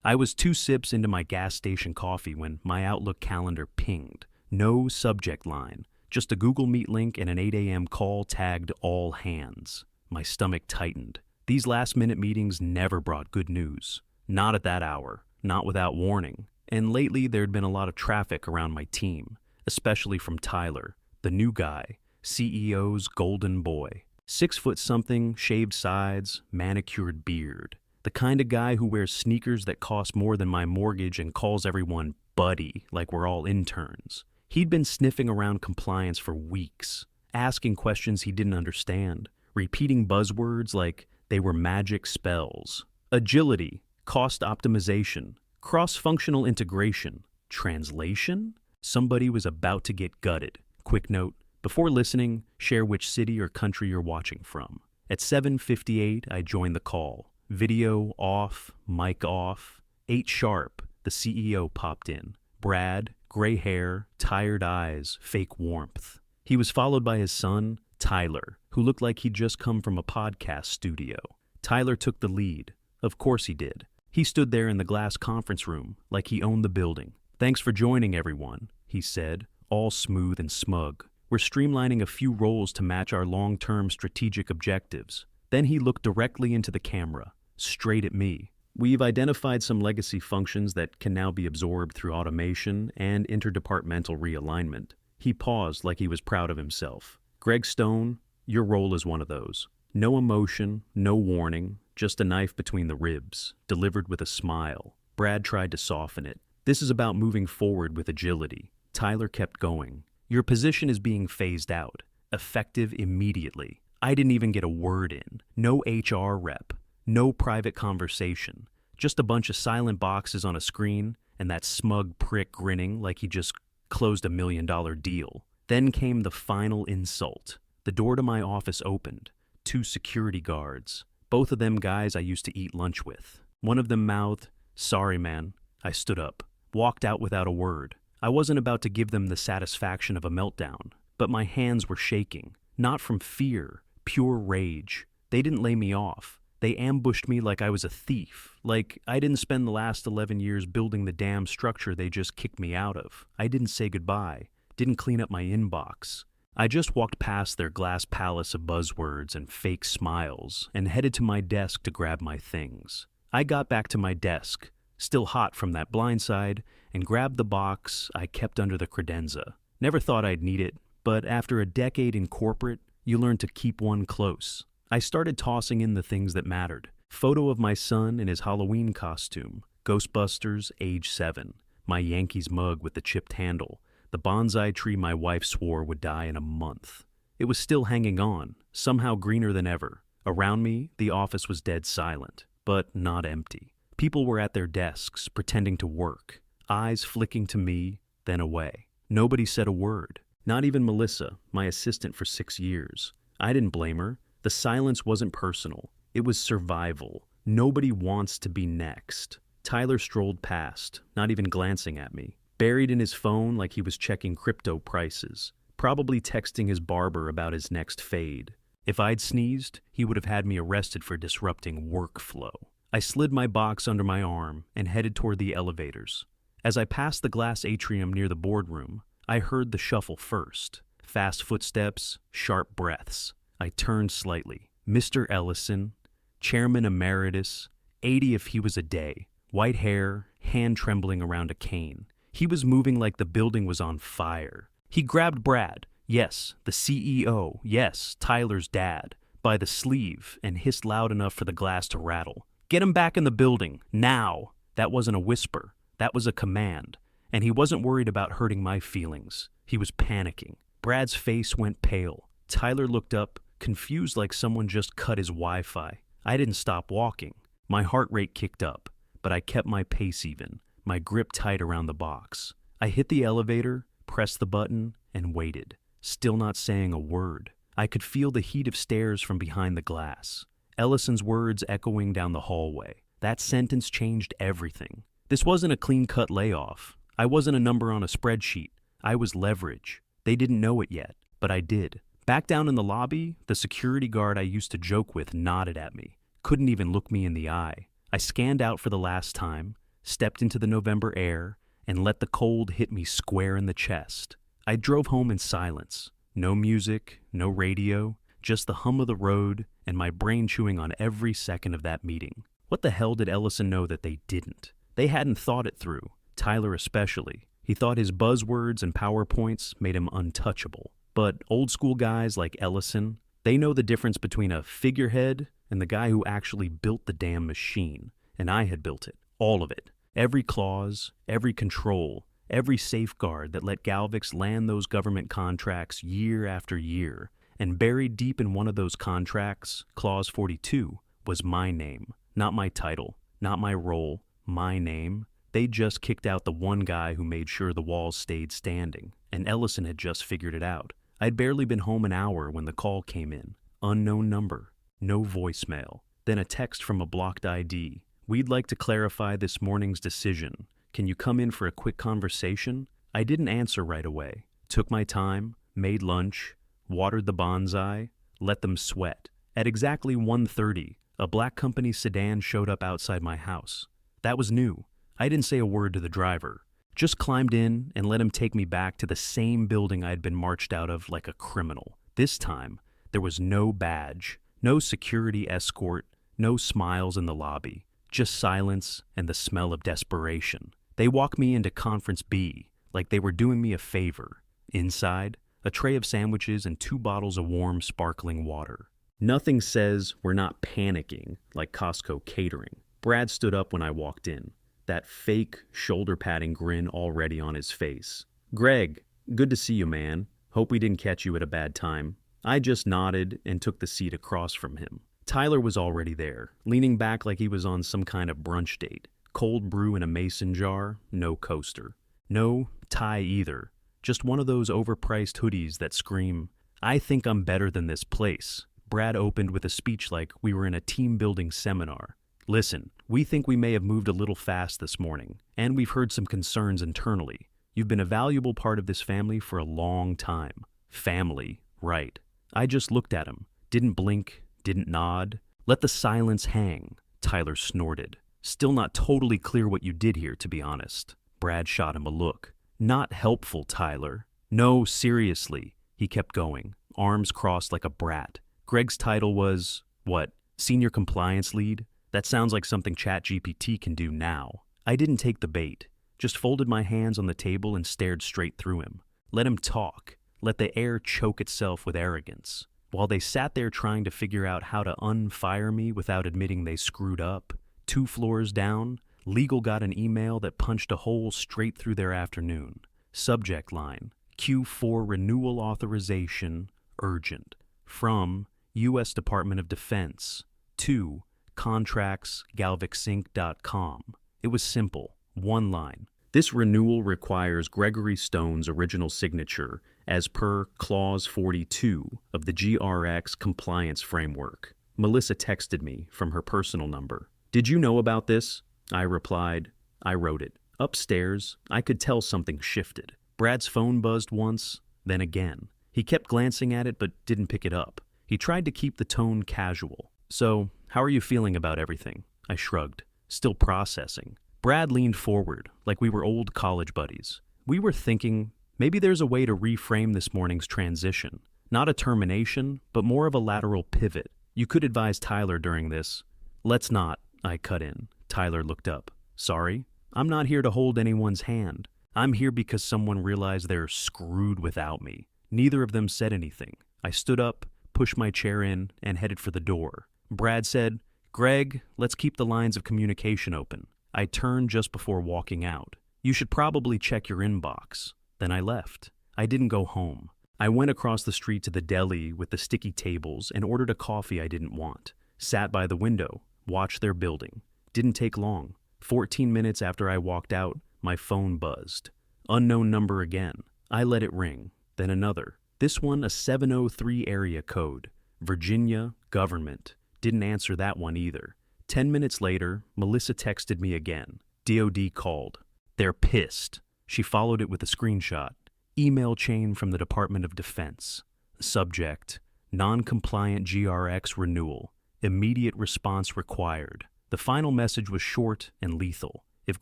I was 2 sips into my gas station coffee when my Outlook calendar pinged. No subject line, just a Google Meet link and an 8 a.m. call tagged all hands. My stomach tightened. These last-minute meetings never brought good news. Not at that hour, not without warning. And lately there'd been a lot of traffic around my team, especially from Tyler, the new guy, CEO's golden boy. 6 foot something, shaved sides, manicured beard. The kind of guy who wears sneakers that cost more than my mortgage and calls everyone buddy like we're all interns. He'd been sniffing around compliance for weeks, asking questions he didn't understand, repeating buzzwords like they were magic spells. Agility, cost optimization, cross-functional integration, translation? Somebody was about to get gutted. Quick note, before listening, share which city or country you're watching from. At 7:58, I joined the call. Video off, mic off. 8 sharp, the CEO popped in. Brad, gray hair, tired eyes, fake warmth. He was followed by his son, Tyler, who looked like he'd just come from a podcast studio. Tyler took the lead. Of course he did. He stood there in the glass conference room like he owned the building. "Thanks for joining, everyone," he said, all smooth and smug. "We're streamlining a few roles to match our long-term strategic objectives." Then he looked directly into the camera, straight at me. "We've identified some legacy functions that can now be absorbed through automation and interdepartmental realignment." He paused like he was proud of himself. "Greg Stone, your role is one of those. No emotion, no warning, just a knife between the ribs, delivered with a smile." Brad tried to soften it. "This is about moving forward with agility." Tyler kept going. "Your position is being phased out, effective immediately." I didn't even get a word in. No HR rep. No private conversation. Just a bunch of silent boxes on a screen and that smug prick grinning like he just closed $1 million deal. Then came the final insult. The door to my office opened. 2 security guards. Both of them guys I used to eat lunch with. One of them mouthed, "Sorry, man." I stood up, walked out without a word. I wasn't about to give them the satisfaction of a meltdown, but my hands were shaking. Not from fear, pure rage. They didn't lay me off. They ambushed me like I was a thief, like I didn't spend the last 11 years building the damn structure they just kicked me out of. I didn't say goodbye, didn't clean up my inbox. I just walked past their glass palace of buzzwords and fake smiles and headed to my desk to grab my things. I got back to my desk, still hot from that blindside, and grabbed the box I kept under the credenza. Never thought I'd need it, but after a decade in corporate, you learn to keep one close. I started tossing in the things that mattered. Photo of my son in his Halloween costume, Ghostbusters, age 7, my Yankees mug with the chipped handle, the bonsai tree my wife swore would die in a month. It was still hanging on, somehow greener than ever. Around me, the office was dead silent, but not empty. People were at their desks, pretending to work, eyes flicking to me, then away. Nobody said a word, not even Melissa, my assistant for 6 years. I didn't blame her. The silence wasn't personal. It was survival. Nobody wants to be next. Tyler strolled past, not even glancing at me, buried in his phone like he was checking crypto prices, probably texting his barber about his next fade. If I'd sneezed, he would have had me arrested for disrupting workflow. I slid my box under my arm and headed toward the elevators. As I passed the glass atrium near the boardroom, I heard the shuffle first. Fast footsteps, sharp breaths. I turned slightly. Mr. Ellison, Chairman Emeritus, 80 if he was a day. White hair, hand trembling around a cane. He was moving like the building was on fire. He grabbed Brad, yes, the CEO, yes, Tyler's dad, by the sleeve and hissed loud enough for the glass to rattle. "Get him back in the building, now!" That wasn't a whisper. That was a command. And he wasn't worried about hurting my feelings. He was panicking. Brad's face went pale. Tyler looked up, confused like someone just cut his Wi-Fi. I didn't stop walking. My heart rate kicked up, but I kept my pace even, my grip tight around the box. I hit the elevator, pressed the button, and waited, still not saying a word. I could feel the heat of stairs from behind the glass. Ellison's words echoing down the hallway. That sentence changed everything. This wasn't a clean-cut layoff. I wasn't a number on a spreadsheet. I was leverage. They didn't know it yet, but I did. Back down in the lobby, the security guard I used to joke with nodded at me, couldn't even look me in the eye. I scanned out for the last time, stepped into the November air, and let the cold hit me square in the chest. I drove home in silence. No music, no radio, just the hum of the road and my brain chewing on every second of that meeting. What the hell did Ellison know that they didn't? They hadn't thought it through, Tyler especially. He thought his buzzwords and PowerPoints made him untouchable. But old school guys like Ellison, they know the difference between a figurehead and the guy who actually built the damn machine. And I had built it. All of it. Every clause, every control, every safeguard that let Galvix land those government contracts year after year. And buried deep in one of those contracts, Clause 42, was my name. Not my title, not my role, my name. They just kicked out the one guy who made sure the walls stayed standing. And Ellison had just figured it out. I'd barely been home an hour when the call came in. Unknown number. No voicemail. Then a text from a blocked ID. We'd like to clarify this morning's decision. Can you come in for a quick conversation? I didn't answer right away. Took my time, made lunch, watered the bonsai, let them sweat. At exactly 1:30, a black company sedan showed up outside my house. That was new. I didn't say a word to the driver. Just climbed in and let him take me back to the same building I had been marched out of like a criminal. This time, there was no badge, no security escort, no smiles in the lobby. Just silence and the smell of desperation. They walked me into Conference B, like they were doing me a favor. Inside, a tray of sandwiches and 2 bottles of warm, sparkling water. Nothing says we're not panicking like Costco catering. Brad stood up when I walked in, that fake, shoulder-padding grin already on his face. Greg, good to see you, man. Hope we didn't catch you at a bad time. I just nodded and took the seat across from him. Tyler was already there, leaning back like he was on some kind of brunch date. Cold brew in a mason jar, no coaster. No tie either. Just one of those overpriced hoodies that scream, I think I'm better than this place. Brad opened with a speech like we were in a team-building seminar. Listen, we think we may have moved a little fast this morning, and we've heard some concerns internally. You've been a valuable part of this family for a long time. Family, right. I just looked at him, didn't blink, didn't nod. Let the silence hang, Tyler snorted. Still not totally clear what you did here, to be honest. Brad shot him a look. Not helpful, Tyler. No, seriously. He kept going, arms crossed like a brat. Greg's title was, what, Senior Compliance Lead? That sounds like something ChatGPT can do now. I didn't take the bait, just folded my hands on the table and stared straight through him. Let him talk. Let the air choke itself with arrogance. While they sat there trying to figure out how to unfire me without admitting they screwed up, 2 floors down, legal got an email that punched a hole straight through their afternoon. Subject line, Q4 renewal authorization, urgent. From U.S. Department of Defense to contracts@galvixinc.com. It was simple, one line. This renewal requires Gregory Stone's original signature as per Clause 42 of the GRX Compliance Framework. Melissa texted me from her personal number. Did you know about this? I replied. I wrote it. Upstairs, I could tell something shifted. Brad's phone buzzed once, then again. He kept glancing at it but didn't pick it up. He tried to keep the tone casual. So, how are you feeling about everything? I shrugged, still processing. Brad leaned forward, like we were old college buddies. We were thinking, maybe there's a way to reframe this morning's transition. Not a termination, but more of a lateral pivot. You could advise Tyler during this. Let's not, I cut in. Tyler looked up. Sorry? I'm not here to hold anyone's hand. I'm here because someone realized they're screwed without me. Neither of them said anything. I stood up, pushed my chair in, and headed for the door. Brad said, Greg, let's keep the lines of communication open. I turned just before walking out. You should probably check your inbox. Then I left. I didn't go home. I went across the street to the deli with the sticky tables and ordered a coffee I didn't want. Sat by the window, watched their building. Didn't take long. 14 minutes after I walked out, my phone buzzed. Unknown number again. I let it ring. Then another. This one a 703 area code. Virginia, government. Didn't answer that one either. 10 minutes later, Melissa texted me again. DOD called. They're pissed. She followed it with a screenshot. Email chain from the Department of Defense. Subject, non-compliant GRX renewal. Immediate response required. The final message was short and lethal. If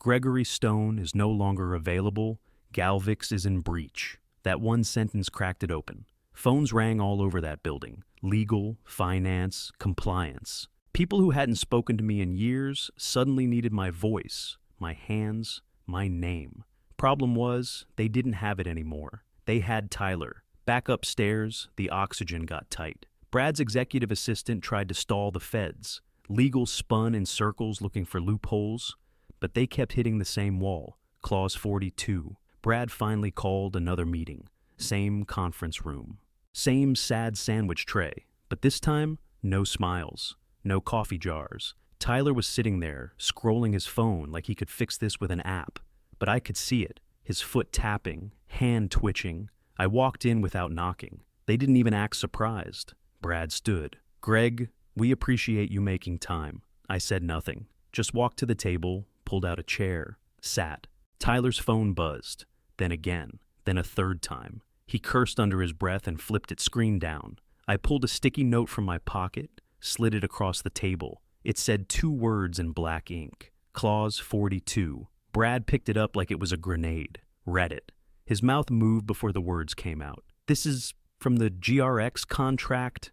Gregory Stone is no longer available, Galvix is in breach. That one sentence cracked it open. Phones rang all over that building. Legal, finance, compliance. People who hadn't spoken to me in years suddenly needed my voice, my hands, my name. Problem was, they didn't have it anymore. They had Tyler. Back upstairs, the oxygen got tight. Brad's executive assistant tried to stall the feds. Legal spun in circles looking for loopholes, but they kept hitting the same wall. Clause 42. Brad finally called another meeting. Same conference room. Same sad sandwich tray, but this time, no smiles, no coffee jars. Tyler was sitting there, scrolling his phone like he could fix this with an app. But I could see it, his foot tapping, hand twitching. I walked in without knocking. They didn't even act surprised. Brad stood. "Greg, we appreciate you making time." I said nothing. Just walked to the table, pulled out a chair, sat. Tyler's phone buzzed. Then again. Then a third time. He cursed under his breath and flipped its screen down. I pulled a sticky note from my pocket, slid it across the table. It said 2 words in black ink. Clause 42. Brad picked it up like it was a grenade. Read it. His mouth moved before the words came out. "This is from the GRX contract?"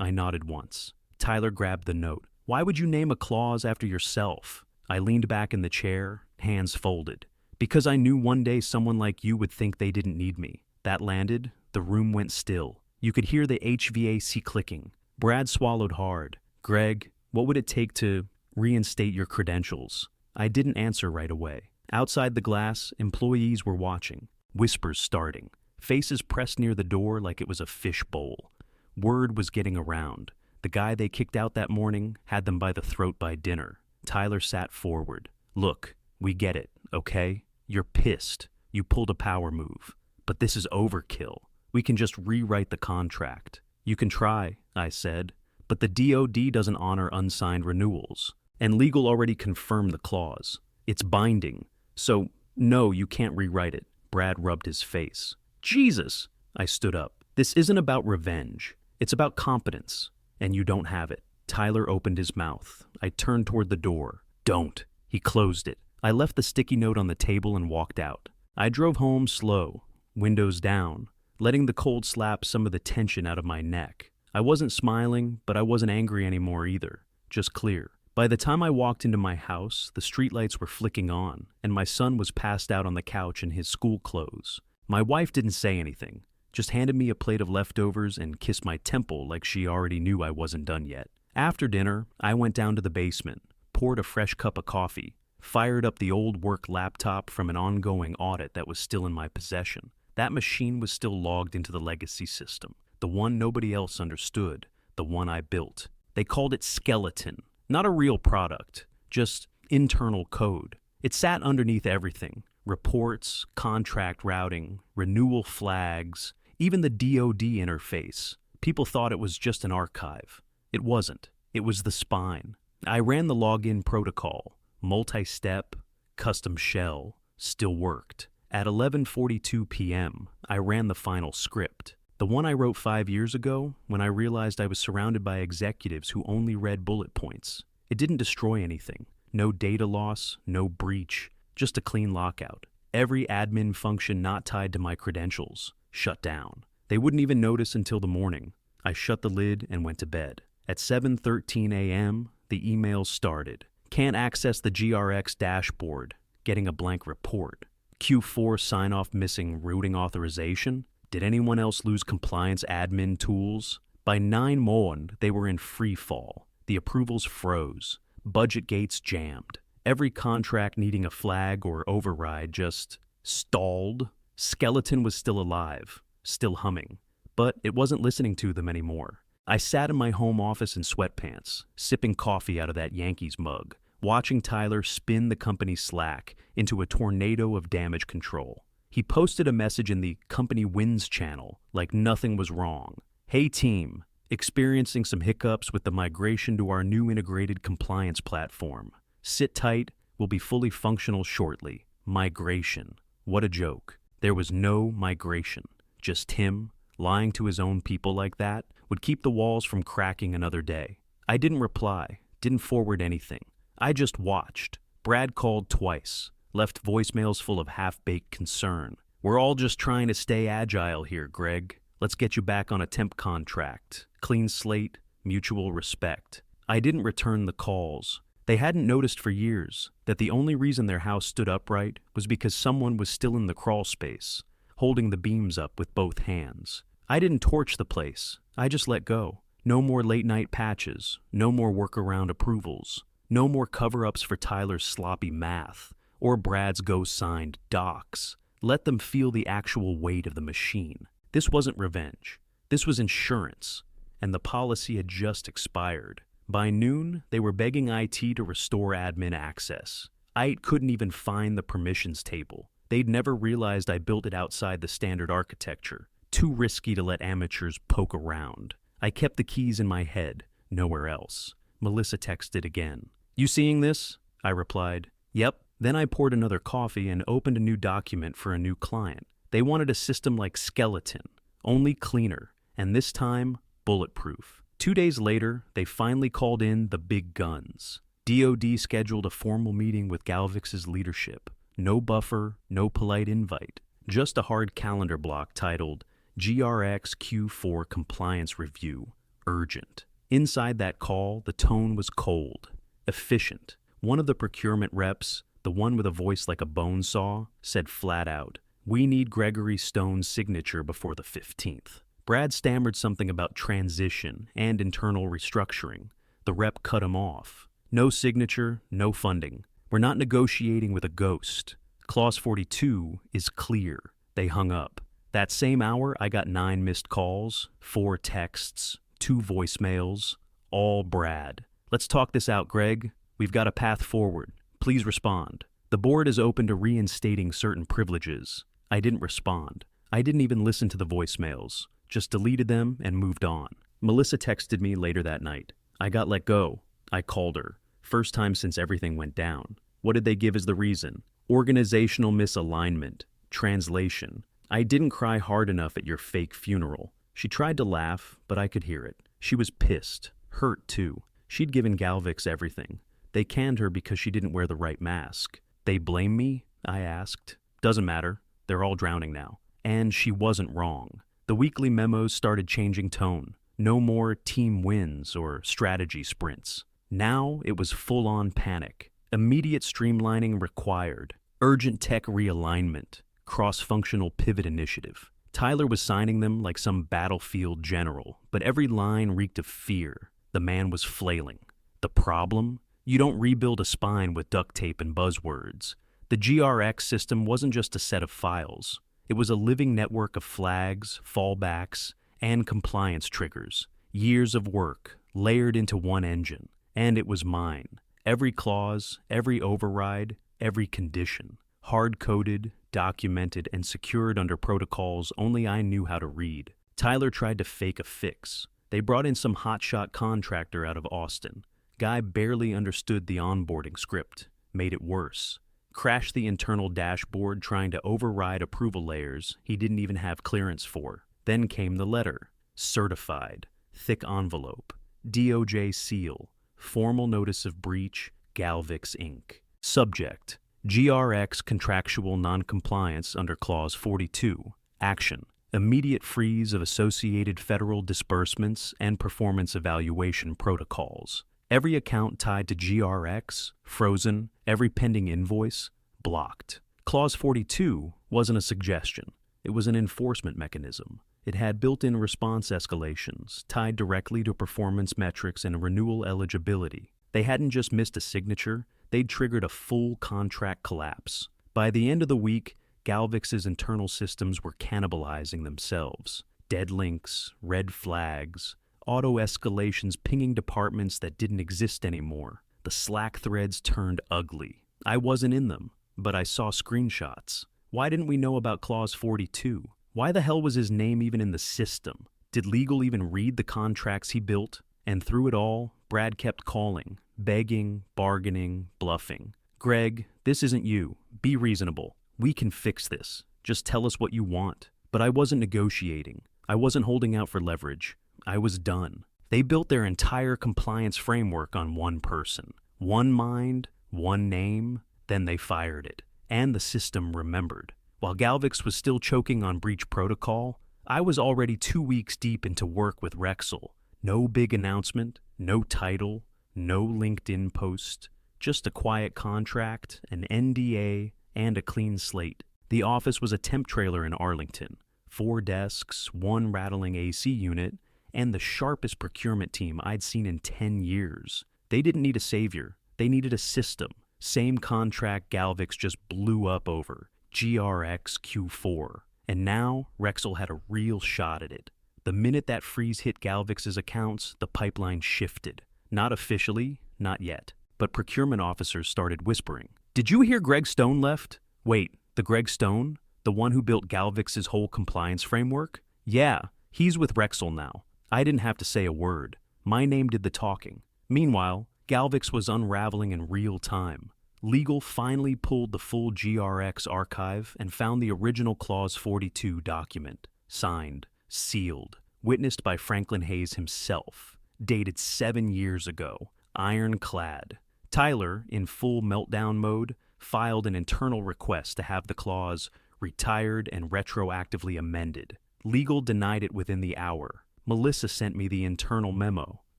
I nodded once. Tyler grabbed the note. "Why would you name a clause after yourself?" I leaned back in the chair, hands folded. "Because I knew one day someone like you would think they didn't need me." That landed, the room went still. You could hear the HVAC clicking. Brad swallowed hard. "Greg, what would it take to reinstate your credentials?" I didn't answer right away. Outside the glass, employees were watching. Whispers starting. Faces pressed near the door like it was a fish bowl. Word was getting around. The guy they kicked out that morning had them by the throat by dinner. Tyler sat forward. "Look, we get it, okay? You're pissed. You pulled a power move. But this is overkill. We can just rewrite the contract." "You can try," I said. "But the DOD doesn't honor unsigned renewals. And legal already confirmed the clause. It's binding. So, no, you can't rewrite it." Brad rubbed his face. "Jesus!" I stood up. "This isn't about revenge. It's about competence. And you don't have it." Tyler opened his mouth. I turned toward the door. "Don't." He closed it. I left the sticky note on the table and walked out. I drove home slow, windows down, letting the cold slap some of the tension out of my neck. I wasn't smiling, but I wasn't angry anymore either. Just clear. By the time I walked into my house, the streetlights were flicking on, and my son was passed out on the couch in his school clothes. My wife didn't say anything, just handed me a plate of leftovers and kissed my temple like she already knew I wasn't done yet. After dinner, I went down to the basement, poured a fresh cup of coffee, fired up the old work laptop from an ongoing audit that was still in my possession. That machine was still logged into the legacy system, the one nobody else understood, the one I built. They called it Skeleton. Not a real product, just internal code. It sat underneath everything. Reports, contract routing, renewal flags, even the DoD interface. People thought it was just an archive. It wasn't. It was the spine. I ran the login protocol. Multi-step, custom shell, still worked. At 11:42 p.m., I ran the final script. The one I wrote 5 years ago, when I realized I was surrounded by executives who only read bullet points. It didn't destroy anything. No data loss, no breach, just a clean lockout. Every admin function not tied to my credentials shut down. They wouldn't even notice until the morning. I shut the lid and went to bed. At 7:13 a.m., the emails started. Can't access the GRX dashboard. Getting a blank report. Q4 sign-off missing routing authorization. Did anyone else lose compliance admin tools? By 9 morn, they were in free fall. The approvals froze. Budget gates jammed. Every contract needing a flag or override just stalled. Skeleton was still alive, still humming, but it wasn't listening to them anymore. I sat in my home office in sweatpants, sipping coffee out of that Yankees mug, watching Tyler spin the company's Slack into a tornado of damage control. He posted a message in the company wins channel like nothing was wrong. "Hey team, experiencing some hiccups with the migration to our new integrated compliance platform. Sit tight, we'll be fully functional shortly. Migration." What a joke. There was no migration. Just him, lying to his own people like that, would keep the walls from cracking another day. I didn't reply, didn't forward anything. I just watched. Brad called twice, left voicemails full of half-baked concern. "We're all just trying to stay agile here, Greg. Let's get you back on a temp contract. Clean slate, mutual respect." I didn't return the calls. They hadn't noticed for years that the only reason their house stood upright was because someone was still in the crawl space, holding the beams up with both hands. I didn't torch the place. I just let go. No more late-night patches. No more workaround approvals. No more cover-ups for Tyler's sloppy math or Brad's ghost-signed docs. Let them feel the actual weight of the machine. This wasn't revenge. This was insurance, and the policy had just expired. By noon, they were begging IT to restore admin access. I couldn't even find the permissions table. They'd never realized I built it outside the standard architecture. Too risky to let amateurs poke around. I kept the keys in my head, nowhere else. Melissa texted again. "You seeing this?" I replied. "Yep." Then I poured another coffee and opened a new document for a new client. They wanted a system like Skeleton, only cleaner, and this time, bulletproof. 2 days later, they finally called in the big guns. DoD scheduled a formal meeting with Galvix's leadership. No buffer, no polite invite. Just a hard calendar block titled GRX Q4 Compliance Review, Urgent. Inside that call, the tone was cold, efficient. One of the procurement reps, the one with a voice like a bone saw, said flat out, "We need Gregory Stone's signature before the 15th. Brad stammered something about transition and internal restructuring. The rep cut him off. "No signature, no funding. We're not negotiating with a ghost. Clause 42 is clear." They hung up. That same hour, I got 9 missed calls, 4 texts, 2 voicemails, all Brad. "Let's talk this out, Greg. We've got a path forward. Please respond. The board is open to reinstating certain privileges." I didn't respond. I didn't even listen to the voicemails, just deleted them and moved on. Melissa texted me later that night. "I got let go." I called her. First time since everything went down. What did they give as the reason? Organizational misalignment. Translation. "I didn't cry hard enough at your fake funeral." She tried to laugh, but I could hear it. She was pissed. Hurt, too. She'd given Galvix everything. They canned her because she didn't wear the right mask. "They blame me?" I asked. "Doesn't matter. They're all drowning now." And she wasn't wrong. The weekly memos started changing tone. No more team wins or strategy sprints. Now it was full-on panic. Immediate streamlining required. Urgent tech realignment. Cross-functional pivot initiative. Tyler was signing them like some battlefield general, but every line reeked of fear. The man was flailing. The problem? You don't rebuild a spine with duct tape and buzzwords. The GRX system wasn't just a set of files. It was a living network of flags, fallbacks, and compliance triggers. Years of work, layered into one engine. And it was mine. Every clause, every override, every condition. Hard-coded, documented, and secured under protocols only I knew how to read. Tyler tried to fake a fix. They brought in some hotshot contractor out of Austin. Guy barely understood the onboarding script. Made it worse. Crashed the internal dashboard trying to override approval layers he didn't even have clearance for. Then came the letter. Certified. Thick envelope. DOJ seal. Formal notice of breach. Galvix Inc. Subject. GRX contractual noncompliance under Clause 42. Action. Immediate freeze of associated federal disbursements and performance evaluation protocols. Every account tied to GRX, frozen, every pending invoice, blocked. Clause 42 wasn't a suggestion. It was an enforcement mechanism. It had built-in response escalations tied directly to performance metrics and renewal eligibility. They hadn't just missed a signature, they'd triggered a full contract collapse. By the end of the week, Galvix's internal systems were cannibalizing themselves. Dead links, red flags, auto-escalations pinging departments that didn't exist anymore. The Slack threads turned ugly. I wasn't in them, but I saw screenshots. Why didn't we know about Clause 42? Why the hell was his name even in the system? Did legal even read the contracts he built? And through it all, Brad kept calling, begging, bargaining, bluffing. "Greg, this isn't you. Be reasonable. We can fix this. Just tell us what you want." But I wasn't negotiating. I wasn't holding out for leverage. I was done. They built their entire compliance framework on one person. One mind, One name, then they fired it. And the system remembered. While Galvix was still choking on breach protocol, I was already 2 weeks deep into work with Rexel. No big announcement, no title, no LinkedIn post, just a quiet contract, an NDA, and a clean slate. The office was a temp trailer in Arlington. 4 desks, 1 rattling AC unit, and the sharpest procurement team I'd seen in 10 years. They didn't need a savior. They needed a system. Same contract Galvix just blew up over, GRX Q4. And now, Rexel had a real shot at it. The minute that freeze hit Galvix's accounts, the pipeline shifted. Not officially, not yet. But procurement officers started whispering. Did you hear Greg Stone left? Wait, the Greg Stone? The one who built Galvix's whole compliance framework? Yeah, he's with Rexel now. I didn't have to say a word. My name did the talking. Meanwhile, Galvix was unraveling in real time. Legal finally pulled the full GRX archive and found the original Clause 42 document. Signed, sealed, witnessed by Franklin Hayes himself. Dated 7 years ago. Ironclad. Tyler, in full meltdown mode, filed an internal request to have the clause retired and retroactively amended. Legal denied it within the hour. Melissa sent me the internal memo.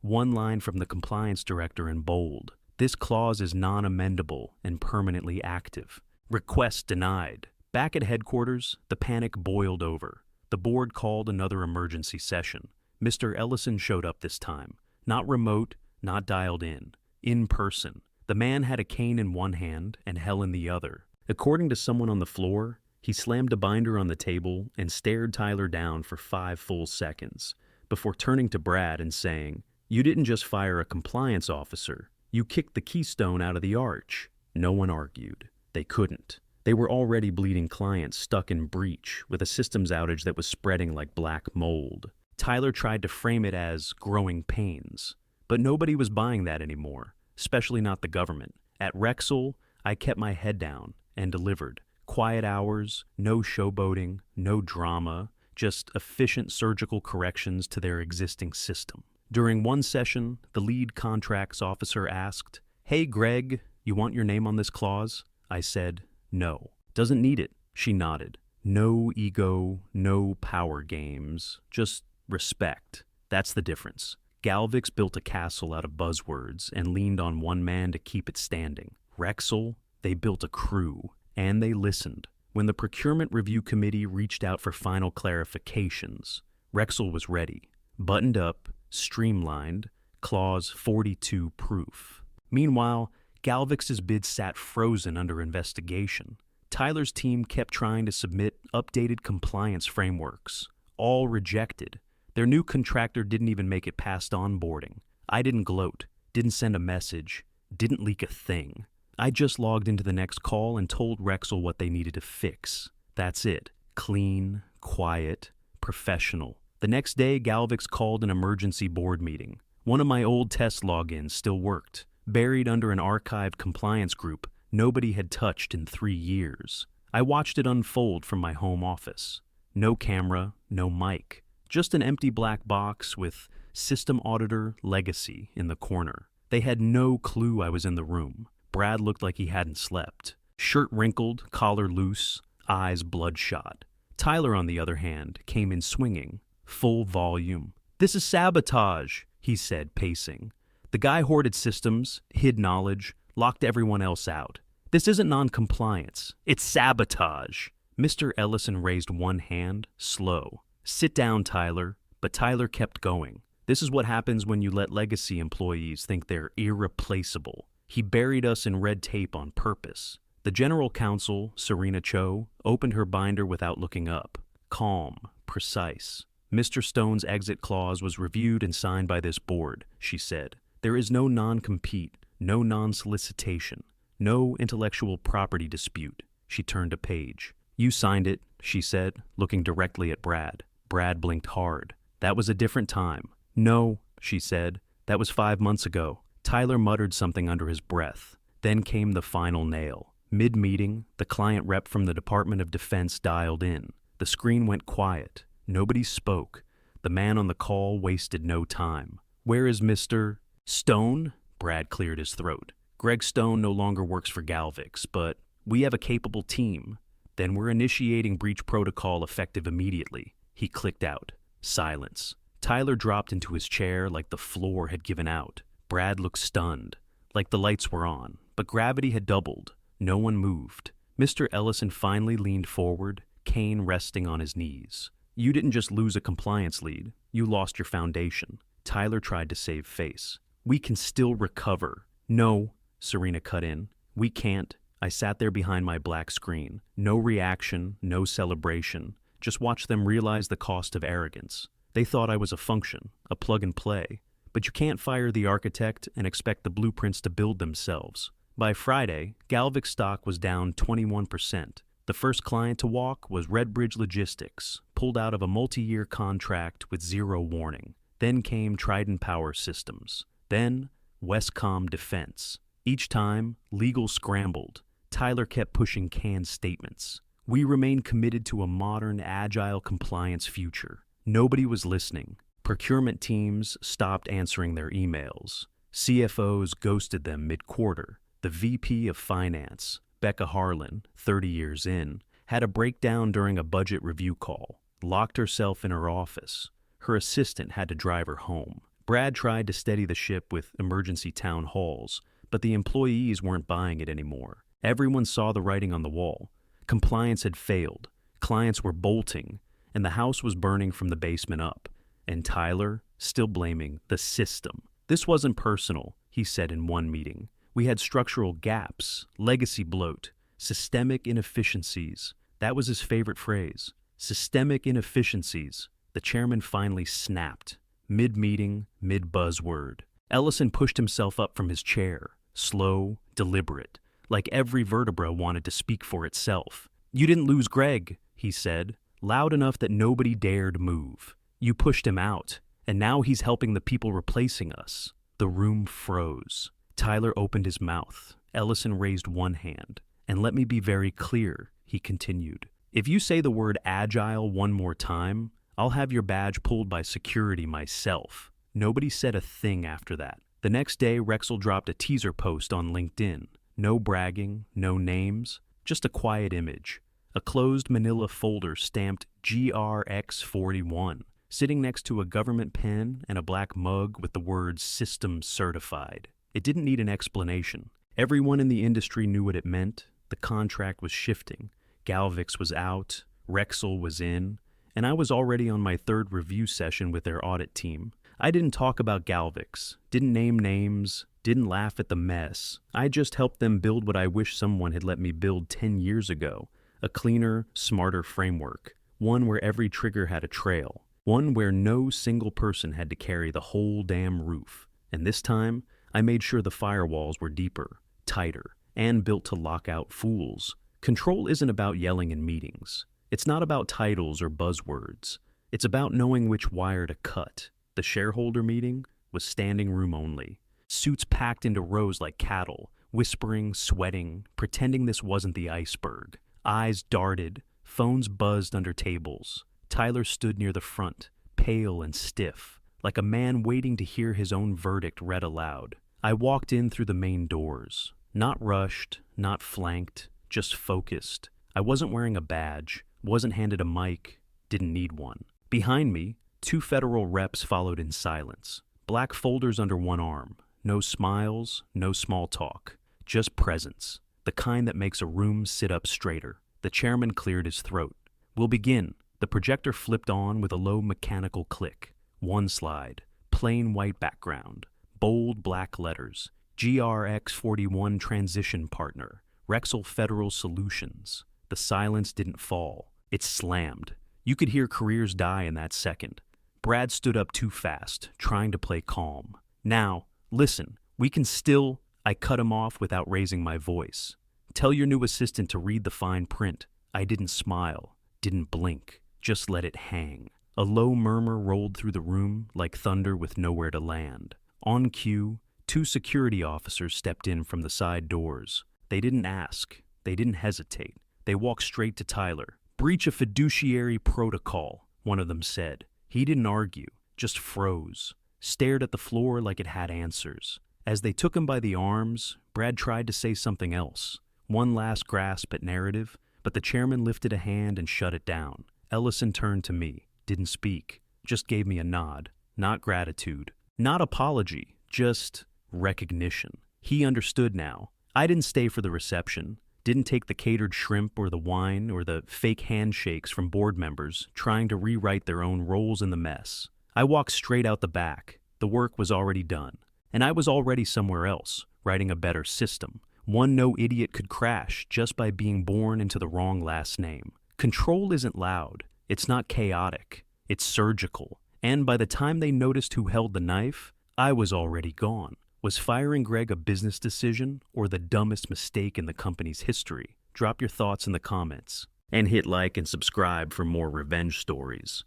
1 line from the compliance director in bold. This clause is non-amendable and permanently active. Request denied. Back at headquarters, the panic boiled over. The board called another emergency session. Mr. Ellison showed up this time. Not remote, not dialed in person. The man had a cane in one hand and hell in the other. According to someone on the floor, he slammed a binder on the table and stared Tyler down for 5 full seconds, before turning to Brad and saying, "You didn't just fire a compliance officer. You kicked the keystone out of the arch." No one argued. They couldn't. They were already bleeding clients stuck in breach with a systems outage that was spreading like black mold. Tyler tried to frame it as growing pains, but nobody was buying that anymore, especially not the government. At Rexel, I kept my head down and delivered. Quiet hours, no showboating, no drama, just efficient surgical corrections to their existing system. During one session, the lead contracts officer asked, "Hey Greg, you want your name on this clause?" I said, "No." "Doesn't need it." She nodded. No ego, no power games, just respect. That's the difference. Galvix built a castle out of buzzwords and leaned on one man to keep it standing. Rexel, they built a crew, and they listened. When the procurement review committee reached out for final clarifications, Rexel was ready, buttoned up, streamlined, Clause 42 proof. Meanwhile, Galvix's bid sat frozen under investigation. Tyler's team kept trying to submit updated compliance frameworks, all rejected. Their new contractor didn't even make it past onboarding. I didn't gloat, didn't send a message, didn't leak a thing. I just logged into the next call and told Rexel what they needed to fix. That's it. Clean, quiet, professional. The next day, Galvix called an emergency board meeting. One of my old test logins still worked, buried under an archived compliance group nobody had touched in 3 years. I watched it unfold from my home office. No camera, no mic, just an empty black box with System Auditor Legacy in the corner. They had no clue I was in the room. Brad looked like he hadn't slept. Shirt wrinkled, collar loose, eyes bloodshot. Tyler, on the other hand, came in swinging, full volume. "This is sabotage," he said, pacing. "The guy hoarded systems, hid knowledge, locked everyone else out. This isn't non-compliance. It's sabotage." Mr. Ellison raised one hand, slow. "Sit down, Tyler." But Tyler kept going. "This is what happens when you let legacy employees think they're irreplaceable." He buried us in red tape on purpose. The general counsel, Serena Cho, opened her binder without looking up. Calm, precise. "Mr. Stone's exit clause was reviewed and signed by this board," she said. "There is no non-compete, no non-solicitation, no intellectual property dispute." She turned a page. "You signed it," she said, looking directly at Brad. Brad blinked hard. "That was a different time." "No," she said. "That was 5 months ago." Tyler muttered something under his breath. Then came the final nail. Mid-meeting, the client rep from the Department of Defense dialed in. The screen went quiet. Nobody spoke. The man on the call wasted no time. "Where is Mr. Stone?" Brad cleared his throat. Greg Stone no longer works for Galvix, but we have a capable team. Then we're initiating breach protocol effective immediately. He clicked out. Silence. Tyler dropped into his chair like the floor had given out. Brad looked stunned, like the lights were on, but gravity had doubled. No one moved. Mr. Ellison finally leaned forward, cane resting on his knees. You didn't just lose a compliance lead, you lost your foundation. Tyler tried to save face. We can still recover. No, Serena cut in. We can't. I sat there behind my black screen. No reaction, no celebration. Just watched them realize the cost of arrogance. They thought I was a function, a plug and play. But you can't fire the architect and expect the blueprints to build themselves. By Friday, Galvix stock was down 21%. The first client to walk was Redbridge Logistics, pulled out of a multi-year contract with zero warning. Then came Trident Power Systems. Then, Westcom Defense. Each time, legal scrambled. Tyler kept pushing canned statements. We remain committed to a modern, agile compliance future. Nobody was listening. Procurement teams stopped answering their emails. CFOs ghosted them mid-quarter. The VP of Finance, Becca Harlan, 30 years in, had a breakdown during a budget review call, locked herself in her office. Her assistant had to drive her home. Brad tried to steady the ship with emergency town halls, but the employees weren't buying it anymore. Everyone saw the writing on the wall. Compliance had failed. Clients were bolting, and the house was burning from the basement up. And Tyler, still blaming the system. This wasn't personal, he said in one meeting. We had structural gaps, legacy bloat, systemic inefficiencies. That was his favorite phrase. Systemic inefficiencies. The chairman finally snapped. Mid-meeting, mid-buzzword. Ellison pushed himself up from his chair. Slow, deliberate. Like every vertebra wanted to speak for itself. You didn't lose Greg, he said, loud enough that nobody dared move. You pushed him out, and now he's helping the people replacing us. The room froze. Tyler opened his mouth. Ellison raised one hand. And let me be very clear, he continued. If you say the word agile one more time, I'll have your badge pulled by security myself. Nobody said a thing after that. The next day, Rexel dropped a teaser post on LinkedIn. No bragging, no names, just a quiet image. A closed manila folder stamped GRX41, sitting next to a government pen and a black mug with the words System Certified. It didn't need an explanation. Everyone in the industry knew what it meant. The contract was shifting. Galvix was out, Rexel was in, and I was already on my third review session with their audit team. I didn't talk about Galvix, didn't name names, didn't laugh at the mess. I just helped them build what I wish someone had let me build 10 years ago. A cleaner, smarter framework. One where every trigger had a trail. One where no single person had to carry the whole damn roof. And this time, I made sure the firewalls were deeper, tighter, and built to lock out fools. Control isn't about yelling in meetings. It's not about titles or buzzwords. It's about knowing which wire to cut. The shareholder meeting was standing room only. Suits packed into rows like cattle, whispering, sweating, pretending this wasn't the iceberg. Eyes darted, phones buzzed under tables. Tyler stood near the front, pale and stiff, like a man waiting to hear his own verdict read aloud. I walked in through the main doors. Not rushed, not flanked, just focused. I wasn't wearing a badge, wasn't handed a mic, didn't need one. Behind me, 2 federal reps followed in silence. Black folders under one arm. No smiles, no small talk. Just presence. The kind that makes a room sit up straighter. The chairman cleared his throat. We'll begin. The projector flipped on with a low mechanical click. One slide. Plain white background. Bold black letters. GRX41 Transition Partner. Rexel Federal Solutions. The silence didn't fall. It slammed. You could hear careers die in that second. Brad stood up too fast, trying to play calm. Now, listen, we can still... I cut him off without raising my voice. Tell your new assistant to read the fine print. I didn't smile, didn't blink, just let it hang. A low murmur rolled through the room like thunder with nowhere to land. On cue, 2 security officers stepped in from the side doors. They didn't ask. They didn't hesitate. They walked straight to Tyler. Breach of fiduciary protocol, one of them said. He didn't argue, just froze. Stared at the floor like it had answers. As they took him by the arms, Brad tried to say something else. One last grasp at narrative, but the chairman lifted a hand and shut it down. Ellison turned to me, didn't speak, just gave me a nod. Not gratitude, not apology, just recognition. He understood now. I didn't stay for the reception, didn't take the catered shrimp or the wine or the fake handshakes from board members trying to rewrite their own roles in the mess. I walked straight out the back. The work was already done, and I was already somewhere else, writing a better system. One no idiot could crash just by being born into the wrong last name. Control isn't loud. It's not chaotic. It's surgical. And by the time they noticed who held the knife, I was already gone. Was firing Greg a business decision or the dumbest mistake in the company's history? Drop your thoughts in the comments. And hit like and subscribe for more revenge stories.